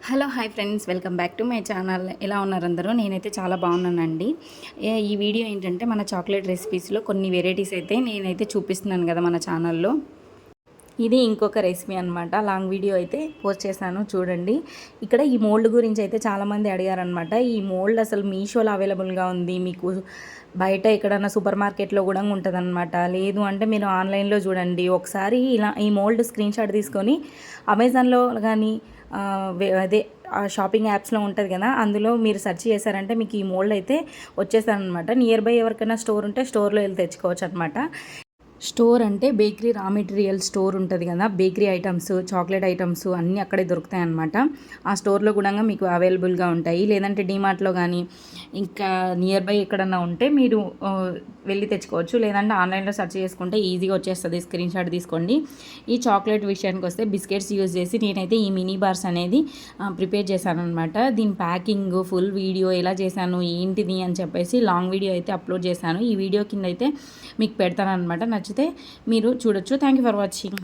Hello hi friends, welcome back to my channel. ఎలా ఉన్నారు అందరూ? నేనైతే చాలా బాగున్నానండి. ఈ వీడియో ఏంటంటే మన చాక్లెట్ రెసిపీస్లో కొన్ని వెరైటీస్ అయితే నేనైతే చూపిస్తున్నాను కదా మన ఛానల్లో. ఇది ఇంకొక రెసిపీ అనమాట. లాంగ్ వీడియో అయితే పోస్ట్ చేశాను, చూడండి. ఇక్కడ ఈ మోల్డ్ గురించి అయితే చాలామంది అడిగారనమాట. ఈ మోల్డ్ అసలు మీషోలో అవైలబుల్గా ఉంది, మీకు బయట ఎక్కడన్నా సూపర్ మార్కెట్లో కూడా ఉంటుందన్నమాట. లేదు అంటే మీరు ఆన్లైన్లో చూడండి. ఒకసారి ఇలా ఈ మోల్డ్ స్క్రీన్ షాట్ తీసుకొని అమెజాన్లో కానీ అదే షాపింగ్ యాప్స్లో ఉంటుంది కదా, అందులో మీరు సెర్చ్ చేశారంటే మీకు ఈ మోల్డ్ అయితే వచ్చేస్తారనమాట. నియర్ బై ఎవరికైనా స్టోర్ ఉంటే స్టోర్లో వెళ్ళి తెచ్చుకోవచ్చు అనమాట. స్టోర్ అంటే బేకరీ రా మెటీరియల్ స్టోర్ ఉంటుంది కదా, బేకరీ ఐటమ్స్, చాక్లెట్ ఐటమ్స్ అన్నీ అక్కడే దొరుకుతాయి అన్నమాట. ఆ స్టోర్లో కూడా మీకు అవైలబుల్గా ఉంటాయి. లేదంటే డీమార్ట్లో కానీ ఇంకా నియర్ బై ఎక్కడన్నా ఉంటే మీరు వెళ్ళి తెచ్చుకోవచ్చు. లేదంటే ఆన్లైన్లో సెర్చ్ చేసుకుంటే ఈజీగా వచ్చేస్తుంది. స్క్రీన్ షాట్ తీసుకోండి. ఈ చాక్లెట్ విషయానికి వస్తే బిస్కెట్స్ యూజ్ చేసి నేనైతే ఈ మినీ బార్స్ అనేది ప్రిపేర్ చేశాను అనమాట. దీని ప్యాకింగ్ ఫుల్ వీడియో ఎలా చేశాను ఏంటిది అని చెప్పేసి లాంగ్ వీడియో అయితే అప్లోడ్ చేశాను. ఈ వీడియో కింద అయితే మీకు పెడతాను అనమాట. నచ్చితే మీరు చూడొచ్చు. Thank you for watching.